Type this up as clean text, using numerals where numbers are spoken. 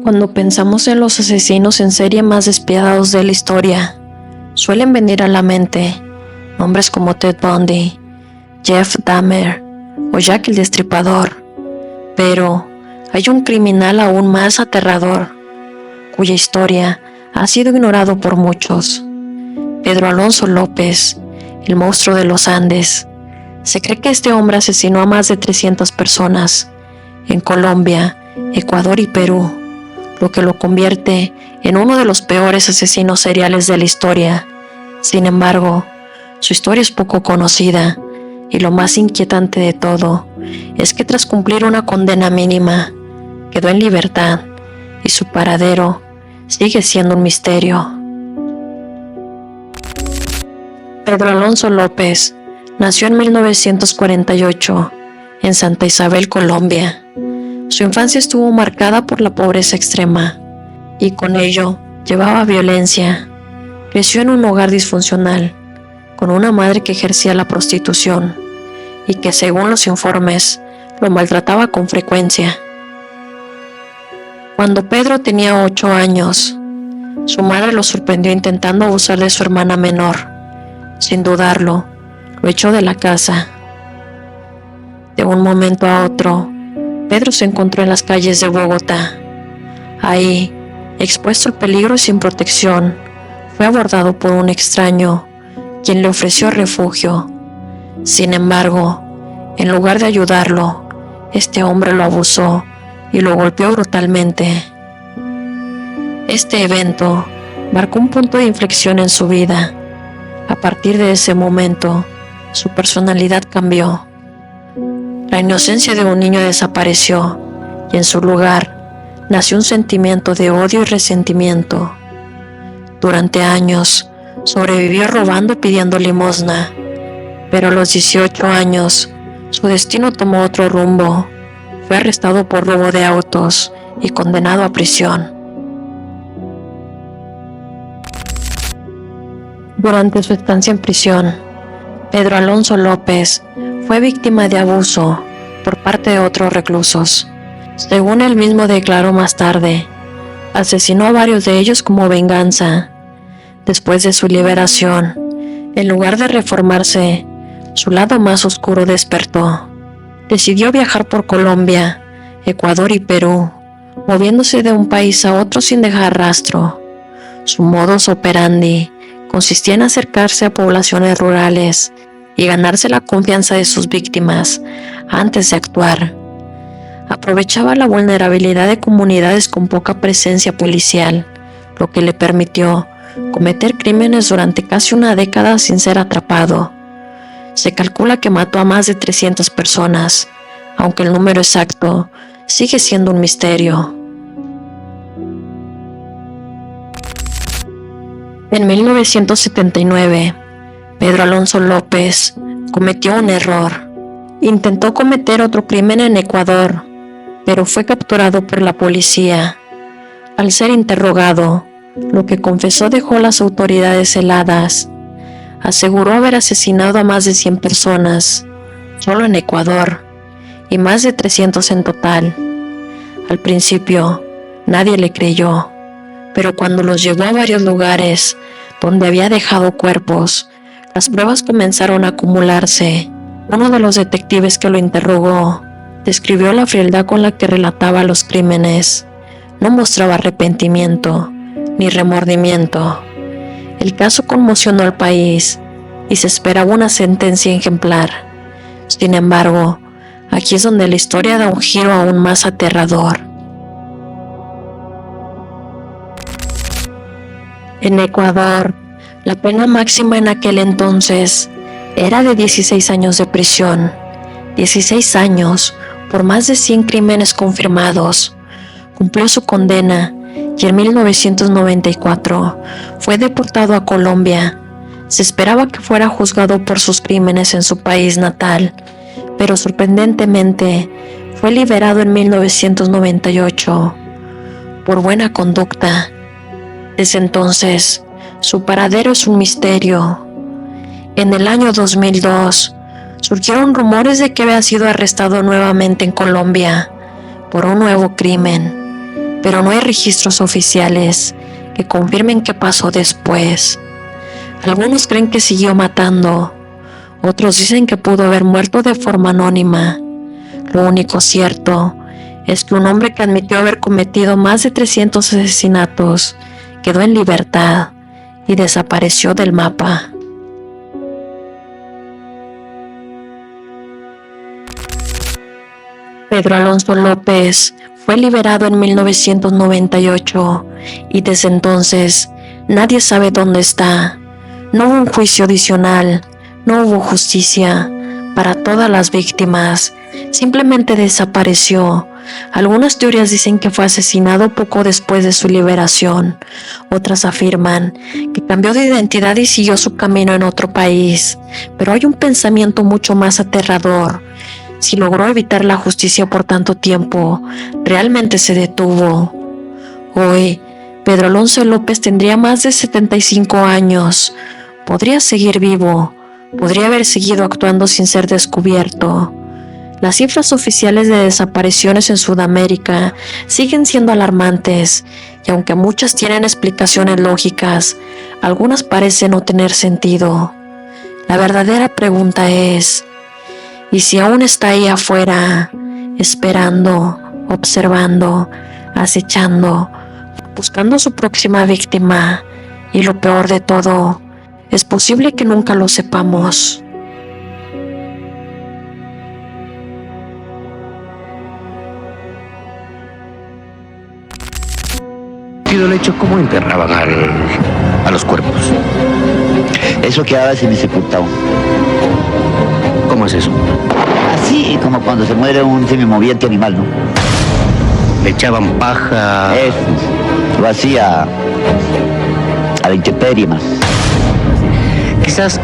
Cuando pensamos en los asesinos en serie más despiadados de la historia, suelen venir a la mente nombres como Ted Bundy, Jeff Dahmer o Jack el Destripador. Pero hay un criminal aún más aterrador, cuya historia ha sido ignorado por muchos. Pedro Alonso López, el monstruo de los Andes. Se cree que este hombre asesinó a más de 300 personas en Colombia, Ecuador y Perú, lo que lo convierte en uno de los peores asesinos seriales de la historia. Sin embargo, su historia es poco conocida, y lo más inquietante de todo es que tras cumplir una condena mínima, quedó en libertad y su paradero sigue siendo un misterio. Pedro Alonso López nació en 1948 en Santa Isabel, Colombia. Su infancia estuvo marcada por la pobreza extrema y con ello llevaba violencia. Creció en un hogar disfuncional, con una madre que ejercía la prostitución y que, según los informes, lo maltrataba con frecuencia. Cuando Pedro tenía 8 años, su madre lo sorprendió intentando abusar de su hermana menor. Sin dudarlo, lo echó de la casa. De un momento a otro, Pedro se encontró en las calles de Bogotá. Ahí, expuesto al peligro y sin protección, fue abordado por un extraño, quien le ofreció refugio. Sin embargo, en lugar de ayudarlo, este hombre lo abusó y lo golpeó brutalmente. Este evento marcó un punto de inflexión en su vida. A partir de ese momento, su personalidad cambió. La inocencia de un niño desapareció y en su lugar nació un sentimiento de odio y resentimiento. Durante años, sobrevivió robando y pidiendo limosna, pero a los 18 años, su destino tomó otro rumbo. Fue arrestado por robo de autos y condenado a prisión. Durante su estancia en prisión, Pedro Alonso López fue víctima de abuso por parte de otros reclusos. Según él mismo declaró más tarde, asesinó a varios de ellos como venganza. Después de su liberación, en lugar de reformarse, su lado más oscuro despertó. Decidió viajar por Colombia, Ecuador y Perú, moviéndose de un país a otro sin dejar rastro. Su modus operandi consistía en acercarse a poblaciones rurales y ganarse la confianza de sus víctimas antes de actuar. Aprovechaba la vulnerabilidad de comunidades con poca presencia policial, lo que le permitió cometer crímenes durante casi una década sin ser atrapado. Se calcula que mató a más de 300 personas, aunque el número exacto sigue siendo un misterio. En 1979, Pedro Alonso López cometió un error. Intentó cometer otro crimen en Ecuador, pero fue capturado por la policía. Al ser interrogado, lo que confesó dejó a las autoridades heladas. Aseguró haber asesinado a más de 100 personas, solo en Ecuador, y más de 300 en total. Al principio, nadie le creyó, pero cuando los llevó a varios lugares donde había dejado cuerpos, las pruebas comenzaron a acumularse. Uno de los detectives que lo interrogó describió la frialdad con la que relataba los crímenes. No mostraba arrepentimiento ni remordimiento. El caso conmocionó al país y se esperaba una sentencia ejemplar. Sin embargo, aquí es donde la historia da un giro aún más aterrador. En Ecuador, la pena máxima en aquel entonces era de 16 años de prisión. 16 años por más de 100 crímenes confirmados. Cumplió su condena y en 1994 fue deportado a Colombia. Se esperaba que fuera juzgado por sus crímenes en su país natal, pero sorprendentemente fue liberado en 1998 por buena conducta. Desde entonces, su paradero es un misterio. En el año 2002, surgieron rumores de que había sido arrestado nuevamente en Colombia por un nuevo crimen. pero no hay registros oficiales que confirmen qué pasó después. Algunos creen que siguió matando, otros dicen que pudo haber muerto de forma anónima. Lo único cierto es que un hombre que admitió haber cometido más de 300 asesinatos quedó en libertad y desapareció del mapa. Pedro Alonso López fue liberado en 1998 y desde entonces nadie sabe dónde está. No hubo un juicio adicional, no hubo justicia para todas las víctimas, simplemente desapareció. Algunas teorías dicen que fue asesinado poco después de su liberación, otras afirman que cambió de identidad y siguió su camino en otro país, pero hay un pensamiento mucho más aterrador. Si logró evitar la justicia por tanto tiempo, realmente se detuvo. Hoy, Pedro Alonso López tendría más de 75 años. Podría seguir vivo, podría haber seguido actuando sin ser descubierto. Las cifras oficiales de desapariciones en Sudamérica siguen siendo alarmantes, y aunque muchas tienen explicaciones lógicas, algunas parecen no tener sentido. La verdadera pregunta es, ¿y si aún está ahí afuera, esperando, observando, acechando, buscando su próxima víctima? Y lo peor de todo, es posible que nunca lo sepamos. El hecho, ¿cómo enterraban a los cuerpos? Eso quedaba semi-sepultado. ¿Cómo es eso? Así como cuando se muere un semimoviente animal, ¿no? ¿Le echaban paja? Eso, lo hacía a la intemperie más. Quizás